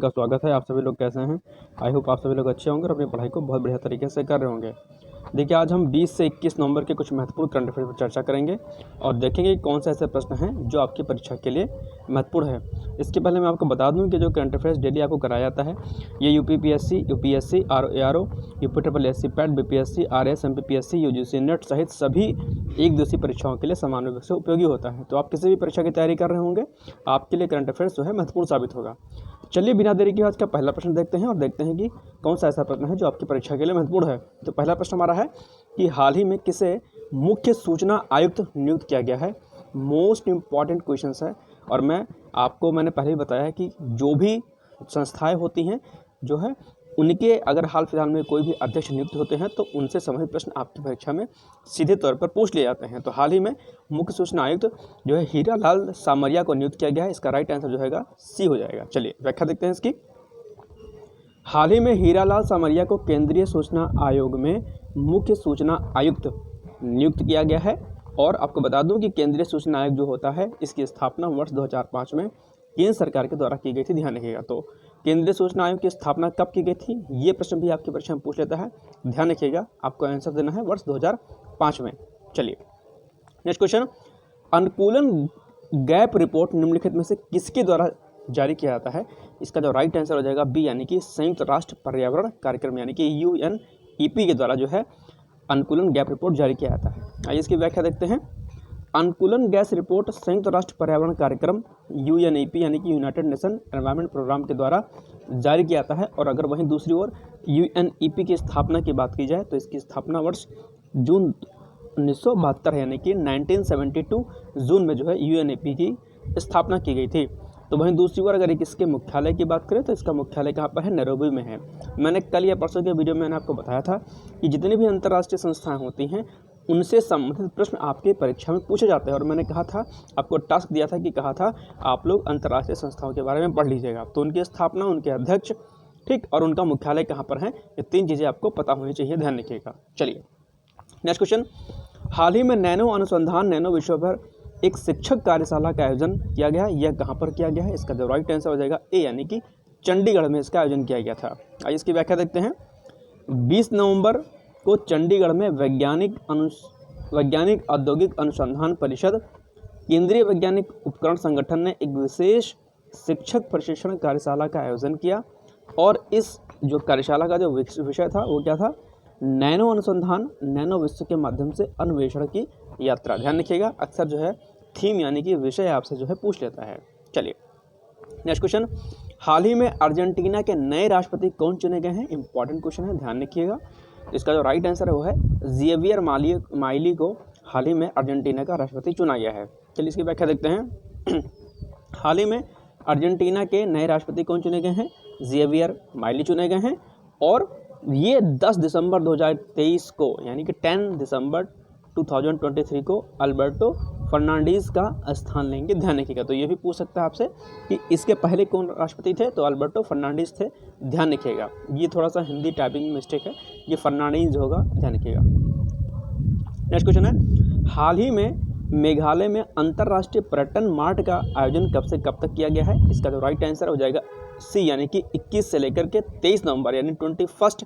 का स्वागत है। आप सभी लोग कैसे हैं? आई होप आप सभी लोग अच्छे होंगे और अपनी पढ़ाई को बहुत बढ़िया तरीके से कर रहे होंगे। देखिए, आज हम 20 से 21 नवंबर के कुछ महत्वपूर्ण करंट अफेयर पर चर्चा करेंगे और देखेंगे कि कौन से ऐसे प्रश्न हैं जो आपकी परीक्षा के लिए महत्वपूर्ण है। इसके पहले मैं आपको बता दूं कि जो करंट अफेयर्स डेली आपको कराया जाता है, ये UPPSC, UPSC, RO, UPSC PAT, BPSC, RS, MPPSC, UGC net सहित सभी एक दिवसीय परीक्षाओं के लिए समान रूप से उपयोगी होता है। तो आप किसी भी परीक्षा की तैयारी कर रहे होंगे, आपके लिए करंट अफेयर्स जो है महत्वपूर्ण साबित होगा। चलिए बिना देरी के आज का पहला प्रश्न देखते हैं और देखते हैं कि कौन सा ऐसा प्रश्न है जो आपकी परीक्षा के लिए महत्वपूर्ण है। तो पहला प्रश्न हमारा है कि हाल ही में किसे मुख्य सूचना आयुक्त नियुक्त किया गया है। मोस्ट इम्पॉर्टेंट क्वेश्चंस है और मैंने पहले ही बताया है कि जो भी संस्थाएं होती हैं जो है उनके अगर हाल फिलहाल में कोई भी अध्यक्ष नियुक्त होते हैं तो उनसे संबंधित प्रश्न आपकी परीक्षा में सीधे तौर पर पूछ लिए जाते हैं। तो हाल ही में मुख्य सूचना आयुक्त जो है हीरालाल सामरिया को नियुक्त किया गया है। इसका राइट आंसर जो है सी हो जाएगा। चलिए व्याख्या देखते हैं इसकी। हाल ही में हीरालाल सामरिया को केंद्रीय सूचना आयोग में मुख्य सूचना आयुक्त नियुक्त किया गया है और आपको बता दूं कि केंद्रीय सूचना आयोग जो होता है इसकी स्थापना वर्ष 2005 में केंद्र सरकार के द्वारा की गई थी। ध्यान रखिएगा। तो केंद्रीय सूचना आयोग की स्थापना कब की गई थी, ये प्रश्न भी आपकी परीक्षा में पूछ लेता है। ध्यान रखिएगा, आपको आंसर देना है वर्ष 2005 में। चलिए नेक्स्ट क्वेश्चन। अनुकूलन गैप रिपोर्ट निम्नलिखित में से किसके द्वारा जारी किया जाता है। इसका जो राइट आंसर हो जाएगा बी, यानी कि संयुक्त राष्ट्र पर्यावरण कार्यक्रम यानी कि UNEP के द्वारा जो है अनुकूलन गैप रिपोर्ट जारी किया जाता है। आइए इसकी व्याख्या देखते हैं। अनुकूलन गैस रिपोर्ट संयुक्त राष्ट्र पर्यावरण कार्यक्रम UNEP यानी कि यूनाइटेड नेशन एनवायरनमेंट प्रोग्राम के द्वारा जारी किया जाता है। और अगर वहीं दूसरी ओर UNEP की स्थापना की बात की जाए तो इसकी स्थापना वर्ष जून 1972 यानी कि 1972 जून में जो है UNEP की स्थापना की गई थी। तो वहीं दूसरी ओर अगर इसके मुख्यालय की बात करें तो इसका मुख्यालय कहाँ पर है, नैरोबी में है। मैंने कल या परसों के वीडियो में मैंने आपको बताया था कि जितनी भी अंतर्राष्ट्रीय संस्थाएं होती हैं उनसे संबंधित प्रश्न आपके परीक्षा में पूछे जाते हैं। और मैंने कहा था, आपको टास्क दिया था कि कहा था आप लोग अंतर्राष्ट्रीय संस्थाओं के बारे में पढ़ लीजिएगा। तो उनकी स्थापना, उनके अध्यक्ष, ठीक, और उनका मुख्यालय कहाँ पर है, ये तीन चीज़ें आपको पता होनी चाहिए। ध्यान रखिएगा। चलिए नेक्स्ट क्वेश्चन। हाल ही में नैनो अनुसंधान नैनो विषय पर एक शिक्षक कार्यशाला का आयोजन किया गया। यह कहाँ पर किया गया है, इसका जो राइट आंसर हो जाएगा ए, यानी कि चंडीगढ़ में इसका आयोजन किया गया था। आइए इसकी व्याख्या देखते हैं। 20 नवंबर को चंडीगढ़ में वैज्ञानिक औद्योगिक अनुसंधान परिषद, केंद्रीय वैज्ञानिक उपकरण संगठन ने एक विशेष शिक्षक प्रशिक्षण कार्यशाला का आयोजन किया। और इस जो कार्यशाला का जो विषय था वो क्या था, नैनो अनुसंधान नैनो विश्व के माध्यम से अन्वेषण की यात्रा। ध्यान रखिएगा, अक्सर जो है थीम यानी कि विषय आपसे जो है पूछ लेता है। चलिए नेक्स्ट क्वेश्चन। हाल ही में अर्जेंटीना के नए राष्ट्रपति कौन चुने गए हैं। इंपॉर्टेंट क्वेश्चन है, ध्यान रखिएगा। इसका जो राइट आंसर है वो है जेवियर माइली को हाल ही में अर्जेंटीना का राष्ट्रपति चुना गया है। चलिए इसकी व्याख्या देखते हैं। हाल ही में अर्जेंटीना के नए राष्ट्रपति कौन चुने गए हैं, जेवियर माइली चुने गए हैं और ये 10 दिसंबर 2023 को यानी कि 10 दिसंबर 2023 को अल्बर्टो फर्नांडीज का स्थान लेंगे। ध्यान रखिएगा। तो ये भी पूछ सकता है आपसे कि इसके पहले कौन राष्ट्रपति थे, तो अल्बर्टो फर्नांडीज थे। ध्यान रखिएगा, ये थोड़ा सा हिंदी टाइपिंग मिस्टेक है, ये फर्नांडीज होगा। ध्यान रखिएगा। नेक्स्ट क्वेश्चन है। हाल ही में मेघालय में अंतर्राष्ट्रीय पर्यटन मार्ट का आयोजन कब से कब तक किया गया है। इसका जो राइट आंसर हो जाएगा सी, यानी कि 21 से लेकर के 23 नवंबर यानी 21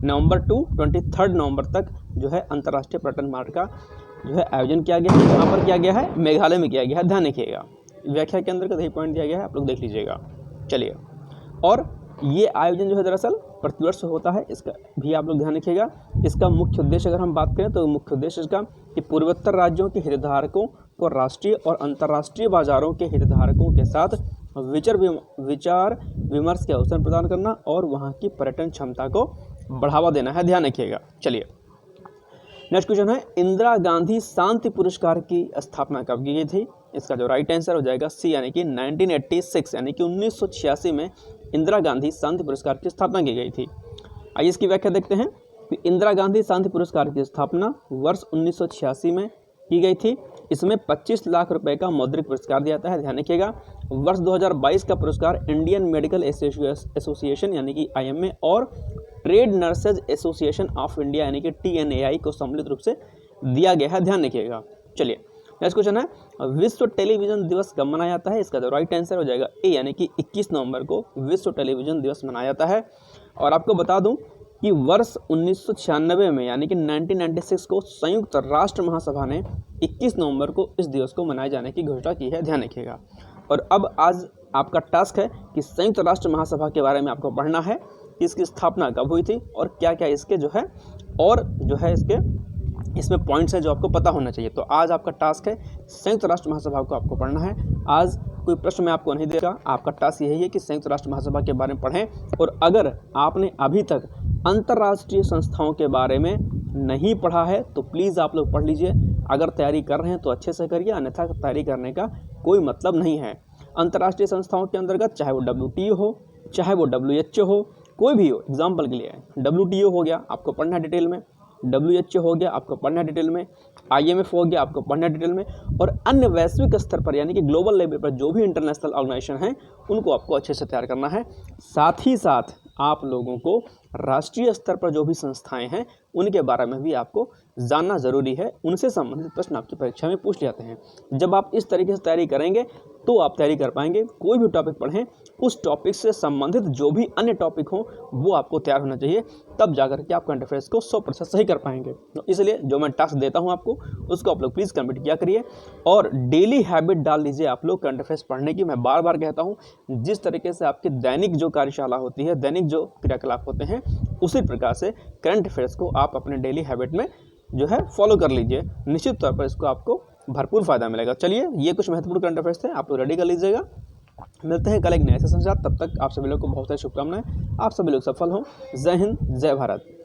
नवंबर टू 23 नवंबर तक जो है अंतर्राष्ट्रीय पर्यटन मार्ट का जो है आयोजन किया गया है। कहाँ पर किया गया है, मेघालय में किया गया है। ध्यान रखिएगा, व्याख्या के अंदर का सही पॉइंट दिया गया है, आप लोग देख लीजिएगा। चलिए, और ये आयोजन जो है दरअसल प्रतिवर्ष होता है, इसका भी आप लोग ध्यान रखिएगा। इसका मुख्य उद्देश्य अगर हम बात करें तो मुख्य उद्देश्य इसका कि पूर्वोत्तर राज्यों के हितधारकों को राष्ट्रीय और अंतर्राष्ट्रीय बाजारों के हितधारकों के साथ विचार विमर्श के अवसर प्रदान करना और वहाँ की पर्यटन क्षमता को बढ़ावा देना है। ध्यान रखिएगा। चलिए नेक्स्ट क्वेश्चन है। इंदिरा गांधी शांति पुरस्कार की स्थापना कब की गई थी। इसका जो राइट आंसर हो जाएगा सी, यानी कि 1986 यानी कि 1986 में इंदिरा गांधी शांति पुरस्कार की स्थापना की गई थी। आइए इसकी व्याख्या देखते हैं। इंदिरा गांधी शांति पुरस्कार की स्थापना वर्ष 1986 में की गई थी। इसमें 25 लाख रुपए का मौद्रिक पुरस्कार दिया जाता है। ध्यान रखिएगा। वर्ष 2022 का पुरस्कार इंडियन मेडिकल एसोसिएशन यानी कि IMA और trade nurses association of India यानी कि TNAI को सम्मिलित रूप से दिया गया है। ध्यान रखिएगा। चलिए, नेक्स्ट क्वेश्चन है विश्व टेलीविजन दिवस कब मनाया जाता है? इसका जो राइट आंसर हो जाएगा ए, यानी कि 21 नवंबर को विश्व टेलीविजन दिवस मनाया जाता है। और आपको बता दूं कि वर्ष 1996 में यानी कि 1996 को संयुक्त राष्ट्र महासभा ने 21 नवंबर को इस दिवस को मनाए जाने की घोषणा की है, ध्यान रखिएगा। और अब आज आपका टास्क है कि संयुक्त राष्ट्र महासभा के बारे में आपको पढ़ना है कि इसकी स्थापना कब हुई थी और क्या क्या इसके जो है और जो है इसमें पॉइंट्स हैं जो आपको पता होना चाहिए। तो आज आपका टास्क है संयुक्त राष्ट्र महासभा को आपको पढ़ना है। आज कोई प्रश्न मैं आपको नहीं देगा, आपका टास्क यही है कि संयुक्त राष्ट्र महासभा के बारे में पढ़ें। और अगर आपने अभी तक अंतर्राष्ट्रीय संस्थाओं के बारे में नहीं पढ़ा है तो प्लीज़ आप लोग पढ़ लीजिए। अगर तैयारी कर रहे हैं तो अच्छे से करिए, अन्यथा तैयारी करने का कोई मतलब नहीं है। अंतर्राष्ट्रीय संस्थाओं के अंतर्गत चाहे वो WTO हो, चाहे वो WHO हो, कोई भी हो, एग्जाम्पल के लिए WTO हो गया आपको पढ़ना है डिटेल में, WHO हो गया आपको पढ़ना है डिटेल में, IMF हो गया आपको पढ़ना है डिटेल में, और अन्य वैश्विक स्तर पर यानी कि ग्लोबल लेवल पर जो भी इंटरनेशनल ऑर्गेनाइजेशन हैं उनको आपको अच्छे से तैयार करना है। साथ ही साथ आप लोगों को राष्ट्रीय स्तर पर जो भी संस्थाएं हैं उनके बारे में भी आपको जानना ज़रूरी है, उनसे संबंधित प्रश्न आपकी परीक्षा में पूछ जाते हैं। जब आप इस तरीके से तैयारी करेंगे तो आप तैयारी कर पाएंगे। कोई भी टॉपिक पढ़ें, उस टॉपिक से संबंधित जो भी अन्य टॉपिक हो वो आपको तैयार होना चाहिए, तब जाकर के आप करंट अफेयर्स को 100% सही कर पाएंगे। तो इसलिए जो मैं टास्क देता हूं आपको उसको आप लोग प्लीज़ कंप्लीट किया करिए और डेली हैबिट डाल लीजिए आप लोग करंट अफेयर्स पढ़ने की। मैं बार बार कहता हूँ, जिस तरीके से आपकी दैनिक जो कार्यशाला होती है, दैनिक जो क्रियाकलाप होते हैं, उसी प्रकार से करंट अफेयर्स को आप अपने डेली हैबिट में जो है फॉलो कर लीजिए। निश्चित तौर पर इसको आपको भरपूर फायदा मिलेगा। चलिए, ये कुछ महत्वपूर्ण करंट अफेयर्स थे, आप लोग रेडी कर लीजिएगा। मिलते हैं कल एक नए सेशन के साथ, तब तक आप सभी लोग को बहुत सारी शुभकामनाएं, आप सभी लोग सफल हों। जय हिंद, जय भारत।